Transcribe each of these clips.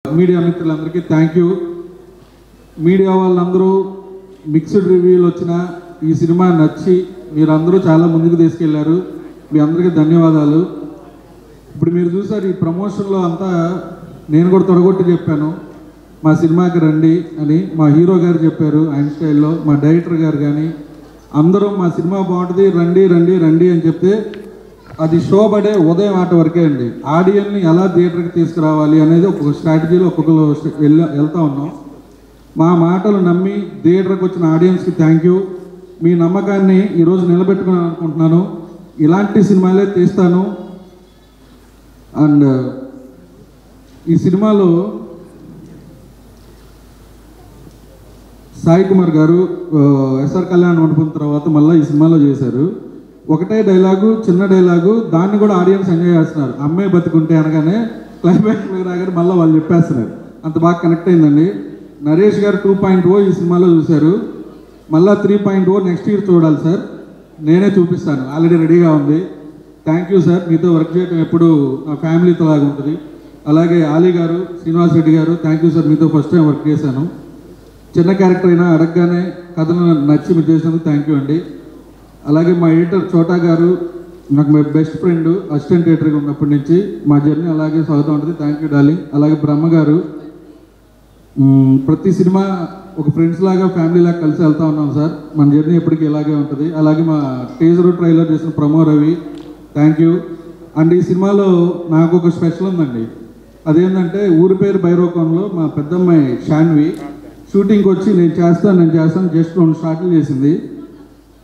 Media మిత్రులందరికీ thank you. Media వాళ్ళందరూ mixed రివ్యూలు వచ్చిన ఈ సినిమా నచ్చి మీరందరూ చాలా ముందుకు తీసుకెళ్లారు. మీ అందరికీ ధన్యవాదాలు. ఇప్పుడు మీరు చూసారు ఈ ప్రమోషన్లో అంతా నేను కూడా తొడగొట్టి చెప్పాను, మా సినిమాకి రండి అని. మా హీరో గారు చెప్పారు ఆయన స్టైల్లో, మా డైరెక్టర్ గారు కానీ అందరూ మా సినిమా బాగుంటుంది రండి రండి రండి అని చెప్తే అది షో పడే ఉదయం ఆట వరకే అండి. ఆడియన్ని ఎలా థియేటర్కి తీసుకురావాలి అనేది ఒక్కొక్క స్ట్రాటజీలో ఒక్కొక్కరు వెళ్తూ ఉన్నాం. మా మాటలు నమ్మి థియేటర్కి వచ్చిన ఆడియన్స్కి థ్యాంక్ యూ. మీ నమ్మకాన్ని ఈరోజు నిలబెట్టుకుని అనుకుంటున్నాను. ఇలాంటి సినిమాలే తీస్తాను. అండ్ ఈ సినిమాలో సాయి కుమార్ గారు ఎస్ఆర్ కళ్యాణ మండపం తర్వాత మళ్ళీ ఈ సినిమాలో చేశారు. ఒకటే డైలాగు, చిన్న డైలాగు, దాన్ని కూడా ఆడియన్స్ ఎంజాయ్ చేస్తున్నారు. అమ్మాయి బతుకుంటే అనగానే క్లైమాక్స్ రాగానే మళ్ళీ వాళ్ళు చెప్పేస్తున్నారు. అంత బాగా కనెక్ట్ అయిందండి. నరేష్ గారు 2.0 ఈ సినిమాలో చూశారు. మళ్ళీ 3.0 నెక్స్ట్ ఇయర్ చూడాలి సార్. నేనే చూపిస్తాను, ఆల్రెడీ రెడీగా ఉంది. Thank you sir. మీతో వర్క్ చేయడం ఎప్పుడు నా ఫ్యామిలీతో లాగా ఉంటుంది. అలాగే ఆలీ గారు, శ్రీనివాస్ రెడ్డి గారు, థ్యాంక్ యూ సార్. మీతో ఫస్ట్ టైం వర్క్ చేశాను. చిన్న క్యారెక్టర్ అయినా అడగగానే కథను నచ్చి మీరు చేసినందుకు థ్యాంక్ యూ అండి. అలాగే మా ఎడిటర్ చోటా గారు, నాకు మై బెస్ట్ ఫ్రెండ్, అసిస్టెంట్ ఎడిటర్గా ఉన్నప్పటి నుంచి మా జర్నీ అలాగే సాగుతూ ఉంటుంది. Thank you darling. అలాగే బ్రహ్మ గారు, ప్రతి సినిమా ఒక ఫ్రెండ్స్ లాగా ఫ్యామిలీ లాగా కలిసి వెళ్తూ ఉన్నాం సార్. మన జర్నీ ఎప్పటికీ ఇలాగే ఉంటుంది. అలాగే మా టీజర్ ట్రైలర్ చేసిన promo Ravi, thank you. And ఈ సినిమాలో నాకు ఒక స్పెషల్ ఉందండి. అదేంటంటే ఊరి పేరు భైరవకంలో మా పెద్దమ్మాయి శాన్వి షూటింగ్కి వచ్చి నేను చేస్తాను జస్ట్ 2 షాట్లు చేసింది.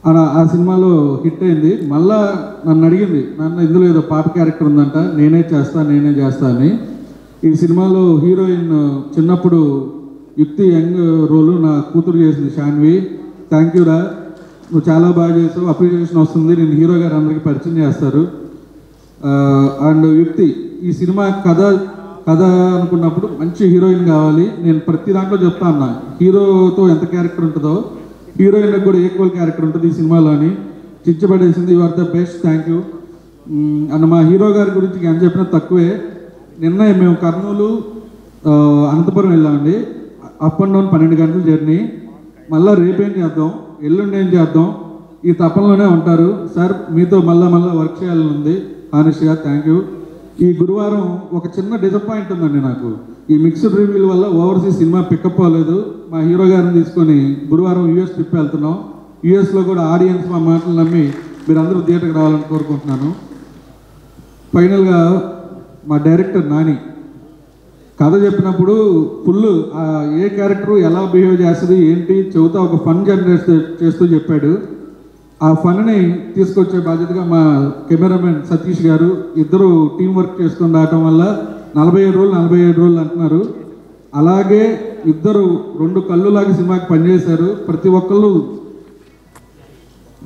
ఆ సినిమాలో హిట్ అయింది. మళ్ళా నన్ను అడిగింది, నన్ను ఇందులో ఏదో పాప క్యారెక్టర్ ఉందంట, నేనే చేస్తా అని. ఈ సినిమాలో హీరోయిన్ చిన్నప్పుడు యుక్తి యంగ్ రోలు నా కూతురు చేసింది శాన్వి. థ్యాంక్ యూ రా, నువ్వు చాలా బాగా చేసావు, అప్రిషియేషన్ వస్తుంది. నేను హీరో గారు అందరికీ పరిచయం చేస్తారు. అండ్ యుక్తి, ఈ సినిమా కథ అనుకున్నప్పుడు మంచి హీరోయిన్ కావాలి. నేను ప్రతి దాంట్లో చెప్తా ఉన్నా, హీరోతో ఎంత క్యారెక్టర్ ఉంటుందో హీరోయిన్కి కూడా ఈక్వల్ క్యారెక్టర్ ఉంటుంది ఈ సినిమాలో అని చిచ్చబడేసింది. You are the best, thank you. And మా హీరో గారి గురించి ఎంత చెప్పినా తక్కువే. నిన్న మేము కర్నూలు అనంతపురం వెళ్ళామండి. అప్ అండ్ డౌన్ 12 గంటల జర్నీ. మళ్ళీ రేపేం చేద్దాం, ఎల్లుండి ఏం చేద్దాం, ఈ తపనలోనే ఉంటారు సార్. మీతో మళ్ళీ వర్క్ చేయాలని ఉంది. హానెస్ట్గా థ్యాంక్ యూ. ఈ గురువారం ఒక చిన్న డిసప్పాయింట్ ఉందండి నాకు. ఈ మిక్స్డ్ రివ్యూల వల్ల ఓవర్సీస్ సినిమా పికప్ అవ్వలేదు. మా హీరో గారిని తీసుకొని గురువారం యూఎస్ ట్రిప్ వెళ్తున్నాం. యూఎస్లో కూడా ఆడియన్స్ మా మాటలు నమ్మి మీరందరూ థియేటర్కి రావాలని కోరుకుంటున్నాను. ఫైనల్గా మా డైరెక్టర్ నాని కథ చెప్పినప్పుడు ఫుల్ ఏ క్యారెక్టర్ ఎలా బిహేవ్ చేస్తుంది ఏంటి చెబుతా ఒక ఫన్ జనరేట్ చేస్తూ చెప్పాడు. ఆ ఫన్ని తీసుకొచ్చే బాధ్యతగా మా కెమెరామెన్ సతీష్ గారు, ఇద్దరు టీం వర్క్ చేసుకుని రావటం వల్ల 47 రోజులు అంటున్నారు. అలాగే ఇద్దరు 2 కళ్ళులాగా సినిమాకి పనిచేశారు. ప్రతి ఒక్కళ్ళు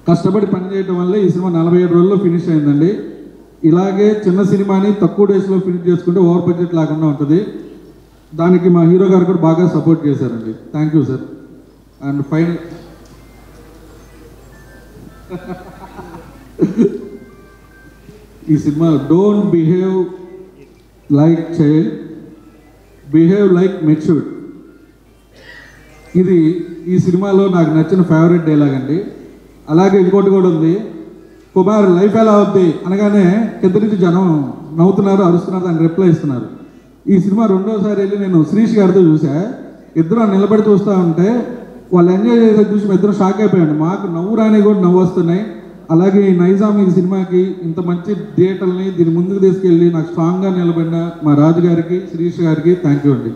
కష్టపడి పనిచేయటం వల్ల ఈ సినిమా 47 రోజుల్లో ఫినిష్ అయిందండి. ఇలాగే చిన్న సినిమాని తక్కువ డేస్లో ఫినిష్ చేసుకుంటే ఓవర్ బడ్జెట్ లాకుండా ఉంటుంది. దానికి మా హీరో గారు కూడా బాగా సపోర్ట్ చేశారండి. Thank you sir. And final ఈ cinema don't behave like child, behave like matured. ఇది ఈ సినిమాలో నాకు నచ్చిన ఫేవరెట్ డైలాగ్ అండి. అలాగే ఇంకోటి కూడా ఉంది, కుమార్ లైఫ్ ఎలా అవుద్ది అనగానే కింద నుంచి జనం నవ్వుతున్నారు, అరుస్తున్నారు, దానికి రిప్లై ఇస్తున్నారు. ఈ సినిమా 2వ సారి వెళ్ళి నేను శ్రీష్ గారితో చూసా. ఇద్దరు నిలబడి చూస్తూ ఉంటే వాళ్ళు ఎంజాయ్ చేసే చూసి ఇద్దరు షాక్ అయిపోయాడు. మాకు నవ్వు రాని కూడా నవ్వు వస్తున్నాయి. అలాగే ఈ నైజాం ఈ సినిమాకి ఇంత మంచి థియేటర్ని దీన్ని ముందుకు తీసుకెళ్ళి నాకు స్ట్రాంగ్గా నిలబడిన మా రాజు గారికి, శ్రీష్ గారికి థ్యాంక్ యూ అండి.